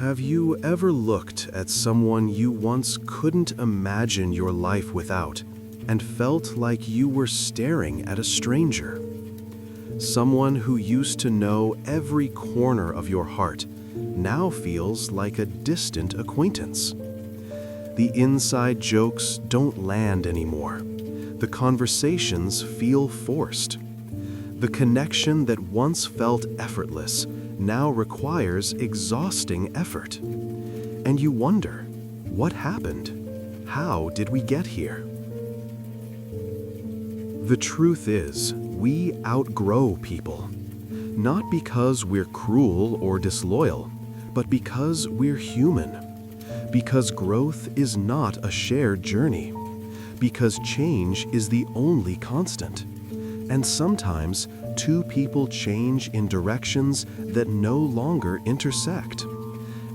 Have you ever looked at someone you once couldn't imagine your life without and felt like you were staring at a stranger? Someone who used to know every corner of your heart now feels like a distant acquaintance. The inside jokes don't land anymore. The conversations feel forced. The connection that once felt effortless now requires exhausting effort. And you wonder, what happened? How did we get here? The truth is, we outgrow people. Not because we're cruel or disloyal, but because we're human. Because growth is not a shared journey. Because change is the only constant. And sometimes, two people change in directions that no longer intersect.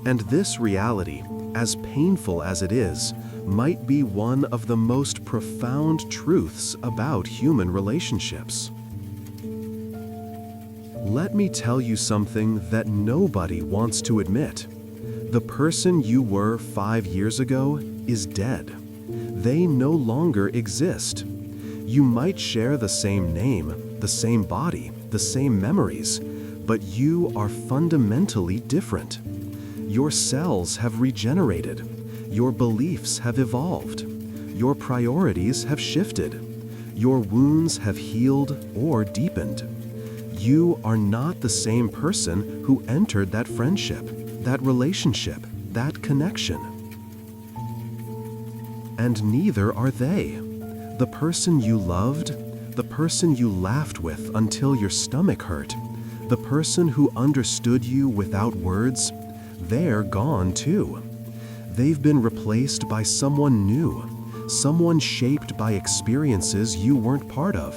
And this reality, as painful as it is, might be one of the most profound truths about human relationships. Let me tell you something that nobody wants to admit. The person you were 5 years ago is dead. They no longer exist. You might share the same name, the same body, the same memories, but you are fundamentally different. Your cells have regenerated. Your beliefs have evolved. Your priorities have shifted. Your wounds have healed or deepened. You are not the same person who entered that friendship, that relationship, that connection. And neither are they. The person you loved, the person you laughed with until your stomach hurt, the person who understood you without words, they're gone too. They've been replaced by someone new, someone shaped by experiences you weren't part of,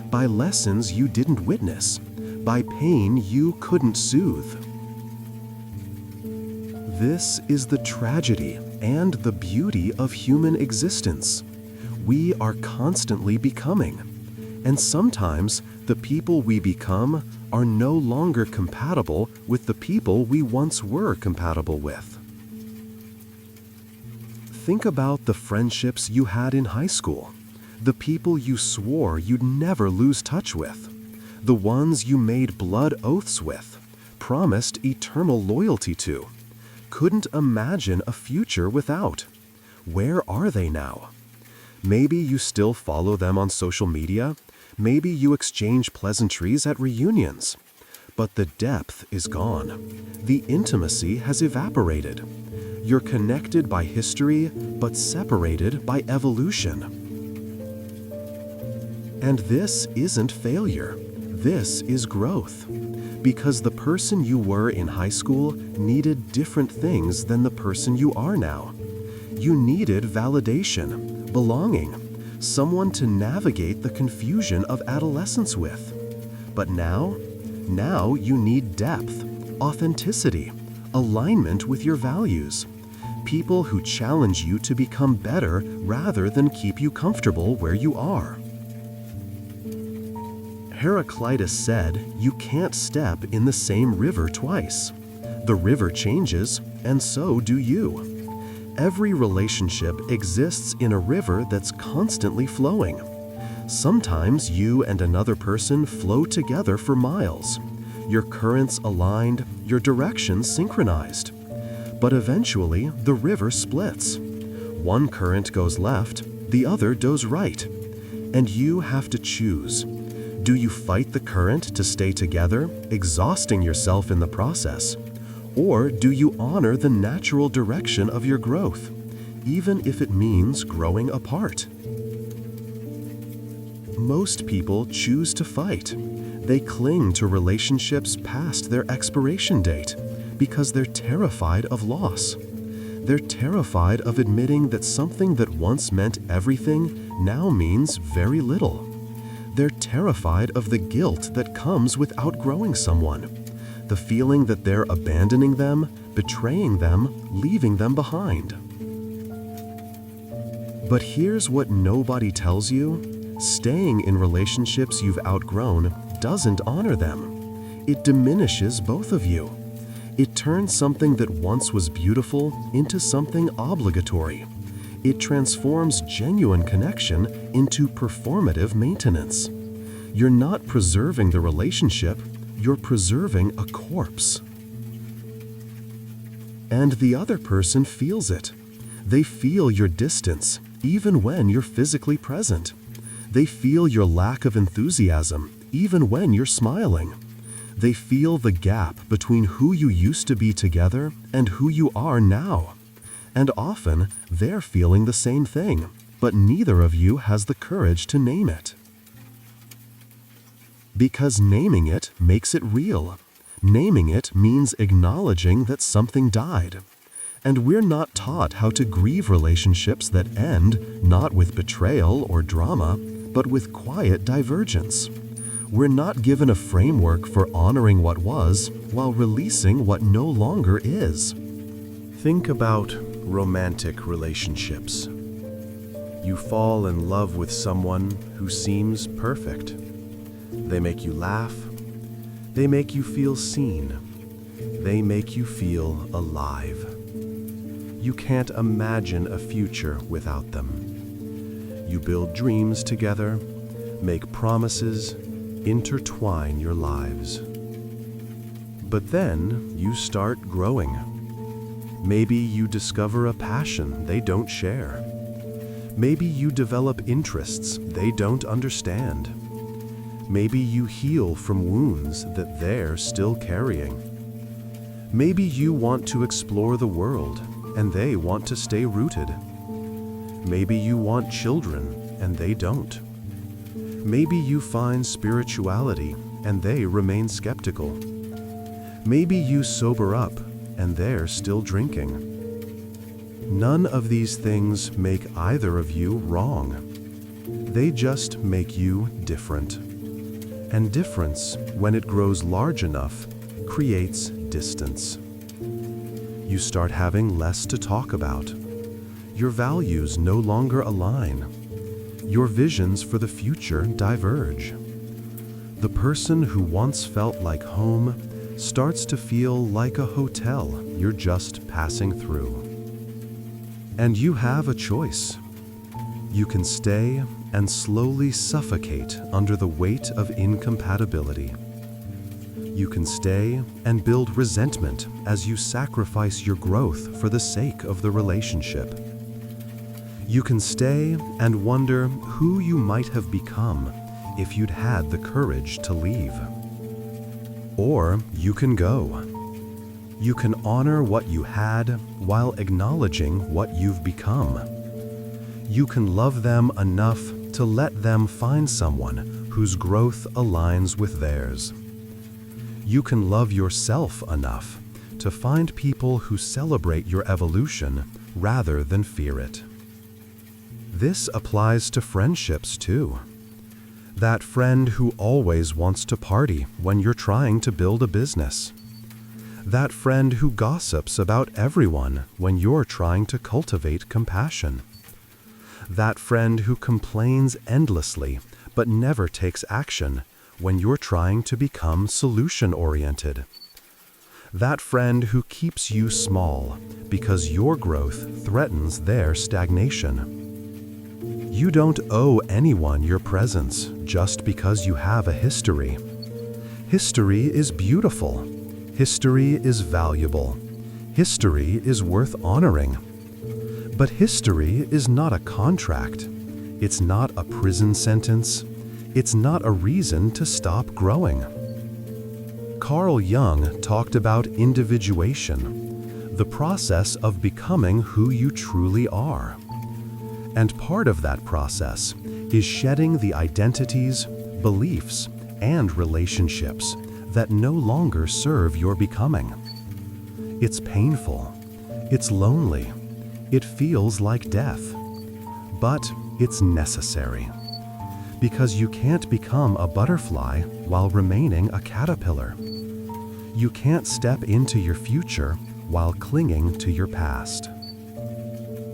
by lessons you didn't witness, by pain you couldn't soothe. This is the tragedy and the beauty of human existence. We are constantly becoming, and sometimes the people we become are no longer compatible with the people we once were compatible with. Think about the friendships you had in high school, the people you swore you'd never lose touch with, the ones you made blood oaths with, promised eternal loyalty to, couldn't imagine a future without. Where are they now? Maybe you still follow them on social media. Maybe you exchange pleasantries at reunions. But the depth is gone. The intimacy has evaporated. You're connected by history, but separated by evolution. And this isn't failure. This is growth. Because the person you were in high school needed different things than the person you are now. You needed validation, belonging, someone to navigate the confusion of adolescence with. But now you need depth, authenticity, alignment with your values. People who challenge you to become better rather than keep you comfortable where you are. Heraclitus said, "You can't step in the same river twice. The river changes, and so do you." Every relationship exists in a river that's constantly flowing. Sometimes you and another person flow together for miles. Your currents aligned, your directions synchronized. But eventually, the river splits. One current goes left, the other goes right. And you have to choose. Do you fight the current to stay together, exhausting yourself in the process? Or do you honor the natural direction of your growth, even if it means growing apart? Most people choose to fight. They cling to relationships past their expiration date because they're terrified of loss. They're terrified of admitting that something that once meant everything now means very little. They're terrified of the guilt that comes with outgrowing someone, the feeling that they're abandoning them, betraying them, leaving them behind. But here's what nobody tells you: staying in relationships you've outgrown doesn't honor them. It diminishes both of you. It turns something that once was beautiful into something obligatory. It transforms genuine connection into performative maintenance. You're not preserving the relationship, you're preserving a corpse. And the other person feels it. They feel your distance, even when you're physically present. They feel your lack of enthusiasm, even when you're smiling. They feel the gap between who you used to be together and who you are now. And often, they're feeling the same thing, but neither of you has the courage to name it. Because naming it makes it real. Naming it means acknowledging that something died. And we're not taught how to grieve relationships that end not with betrayal or drama, but with quiet divergence. We're not given a framework for honoring what was while releasing what no longer is. Think about romantic relationships. You fall in love with someone who seems perfect. They make you laugh. They make you feel seen. They make you feel alive. You can't imagine a future without them. You build dreams together, make promises, intertwine your lives. But then you start growing. Maybe you discover a passion they don't share. Maybe you develop interests they don't understand. Maybe you heal from wounds that they're still carrying. Maybe you want to explore the world and they want to stay rooted. Maybe you want children and they don't. Maybe you find spirituality and they remain skeptical. Maybe you sober up and they're still drinking. None of these things make either of you wrong. They just make you different. And difference, when it grows large enough, creates distance. You start having less to talk about. Your values no longer align. Your visions for the future diverge. The person who once felt like home starts to feel like a hotel you're just passing through. And you have a choice. You can stay and slowly suffocate under the weight of incompatibility. You can stay and build resentment as you sacrifice your growth for the sake of the relationship. You can stay and wonder who you might have become if you'd had the courage to leave. Or you can go. You can honor what you had while acknowledging what you've become. You can love them enough to let them find someone whose growth aligns with theirs. You can love yourself enough to find people who celebrate your evolution rather than fear it. This applies to friendships too. That friend who always wants to party when you're trying to build a business. That friend who gossips about everyone when you're trying to cultivate compassion. That friend who complains endlessly but never takes action when you're trying to become solution-oriented. That friend who keeps you small because your growth threatens their stagnation. You don't owe anyone your presence just because you have a history. History is beautiful. History is valuable. History is worth honoring. But history is not a contract. It's not a prison sentence. It's not a reason to stop growing. Carl Jung talked about individuation, the process of becoming who you truly are. And part of that process is shedding the identities, beliefs, and relationships that no longer serve your becoming. It's painful. It's lonely. It feels like death. But it's necessary. Because you can't become a butterfly while remaining a caterpillar. You can't step into your future while clinging to your past.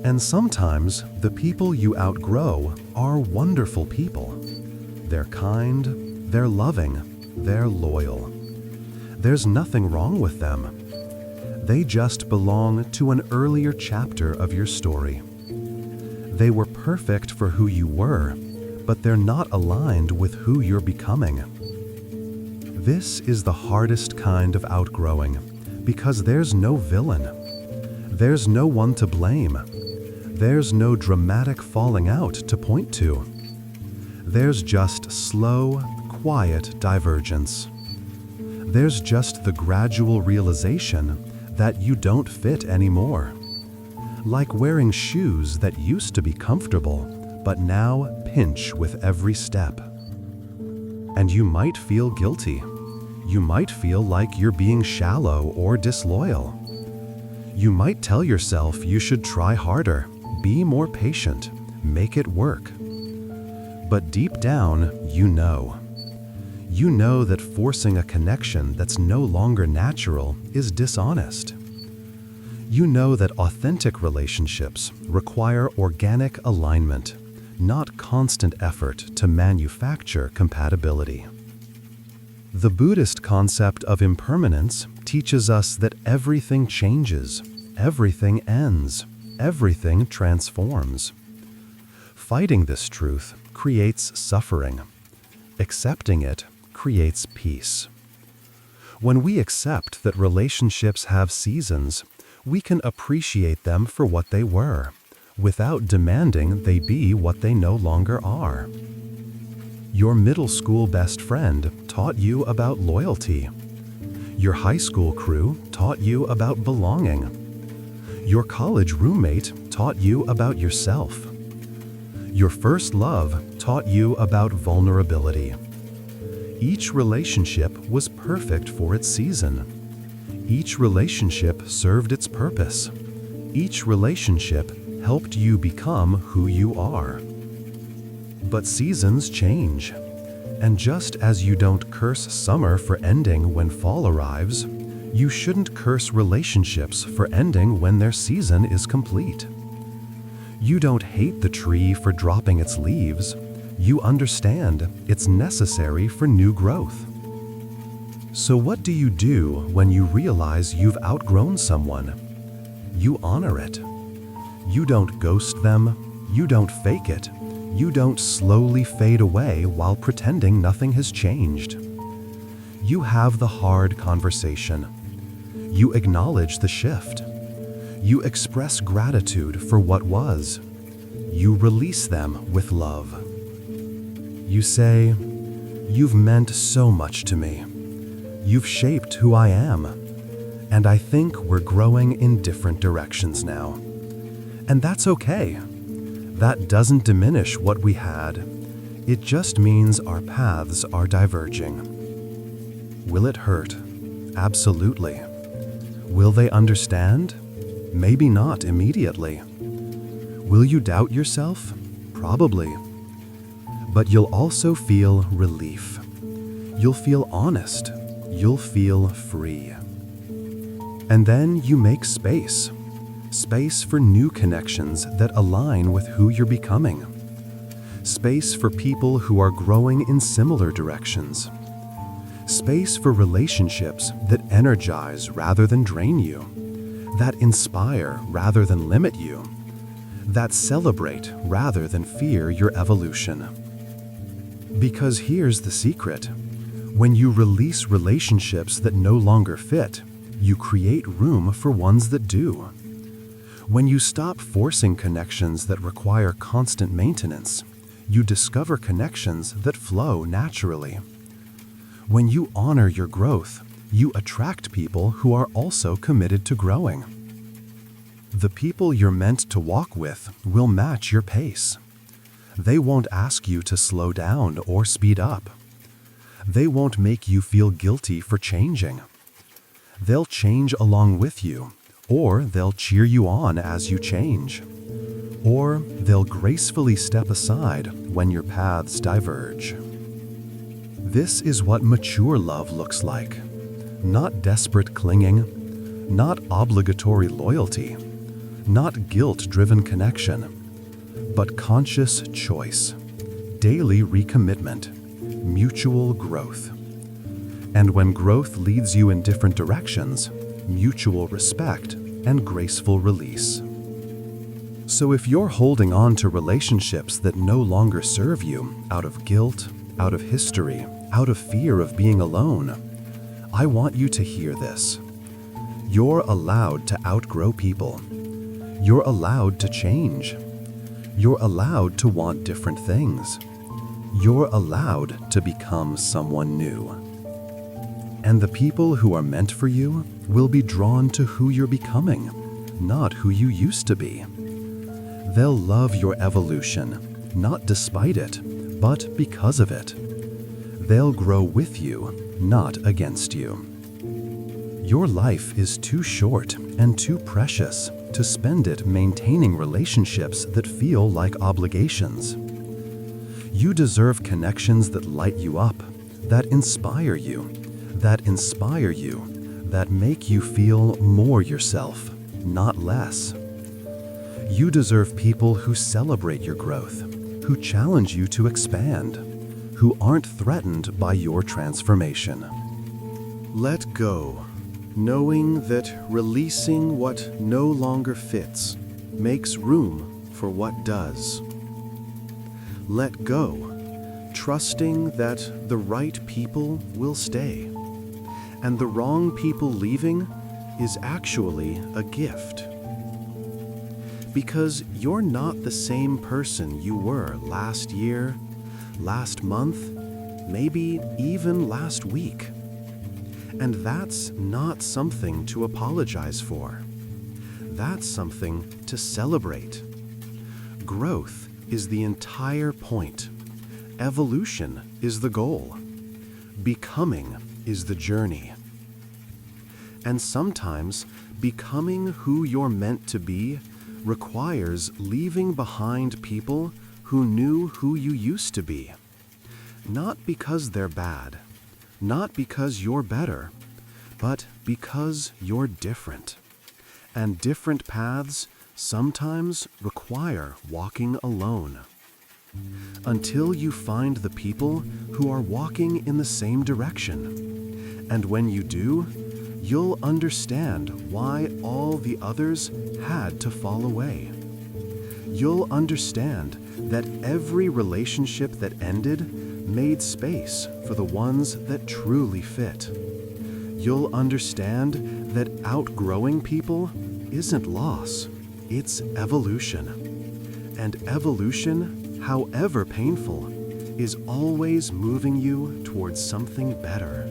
And sometimes the people you outgrow are wonderful people. They're kind, they're loving, they're loyal. There's nothing wrong with them. They just belong to an earlier chapter of your story. They were perfect for who you were, but they're not aligned with who you're becoming. This is the hardest kind of outgrowing, because there's no villain. There's no one to blame. There's no dramatic falling out to point to. There's just slow, quiet divergence. There's just the gradual realization that you don't fit anymore. Like wearing shoes that used to be comfortable, but now pinch with every step. And you might feel guilty. You might feel like you're being shallow or disloyal. You might tell yourself you should try harder, be more patient, make it work. But deep down, you know. You know that forcing a connection that's no longer natural is dishonest. You know that authentic relationships require organic alignment, not constant effort to manufacture compatibility. The Buddhist concept of impermanence teaches us that everything changes, everything ends, everything transforms. Fighting this truth creates suffering. Accepting it creates peace. When we accept that relationships have seasons, we can appreciate them for what they were, without demanding they be what they no longer are. Your middle school best friend taught you about loyalty. Your high school crew taught you about belonging. Your college roommate taught you about yourself. Your first love taught you about vulnerability. Each relationship was perfect for its season. Each relationship served its purpose. Each relationship helped you become who you are. But seasons change. And just as you don't curse summer for ending when fall arrives, you shouldn't curse relationships for ending when their season is complete. You don't hate the tree for dropping its leaves. You understand it's necessary for new growth. So what do you do when you realize you've outgrown someone? You honor it. You don't ghost them. You don't fake it. You don't slowly fade away while pretending nothing has changed. You have the hard conversation. You acknowledge the shift. You express gratitude for what was. You release them with love. You say, "You've meant so much to me. You've shaped who I am. And I think we're growing in different directions now." And that's okay. That doesn't diminish what we had. It just means our paths are diverging. Will it hurt? Absolutely. Will they understand? Maybe not immediately. Will you doubt yourself? Probably. But you'll also feel relief. You'll feel honest. You'll feel free. And then you make space. Space for new connections that align with who you're becoming. Space for people who are growing in similar directions. Space for relationships that energize rather than drain you, that inspire rather than limit you, that celebrate rather than fear your evolution. Because here's the secret. When you release relationships that no longer fit, you create room for ones that do. When you stop forcing connections that require constant maintenance, you discover connections that flow naturally. When you honor your growth, you attract people who are also committed to growing. The people you're meant to walk with will match your pace. They won't ask you to slow down or speed up. They won't make you feel guilty for changing. They'll change along with you, or they'll cheer you on as you change. Or they'll gracefully step aside when your paths diverge. This is what mature love looks like. Not desperate clinging, not obligatory loyalty, not guilt-driven connection, but conscious choice, daily recommitment, mutual growth. And when growth leads you in different directions, mutual respect, and graceful release. So if you're holding on to relationships that no longer serve you out of guilt, out of history, out of fear of being alone, I want you to hear this. You're allowed to outgrow people. You're allowed to change. You're allowed to want different things. You're allowed to become someone new. And the people who are meant for you will be drawn to who you're becoming, not who you used to be. They'll love your evolution, not despite it, but because of it. They'll grow with you, not against you. Your life is too short and too precious to spend it maintaining relationships that feel like obligations. You deserve connections that light you up, that inspire you, that make you feel more yourself, not less. You deserve people who celebrate your growth, who challenge you to expand, who aren't threatened by your transformation. Let go, knowing that releasing what no longer fits makes room for what does. Let go, trusting that the right people will stay, and the wrong people leaving is actually a gift. Because you're not the same person you were last year, last month, maybe even last week. And that's not something to apologize for. That's something to celebrate. Growth is the entire point. Evolution is the goal. Becoming is the journey. And sometimes becoming who you're meant to be requires leaving behind people who knew who you used to be. Not because they're bad, not because you're better, but because you're different. And different paths sometimes require walking alone. Until you find the people who are walking in the same direction. And when you do, you'll understand why all the others had to fall away. You'll understand that every relationship that ended made space for the ones that truly fit. You'll understand that outgrowing people isn't loss, it's evolution. And evolution, however painful, is always moving you towards something better.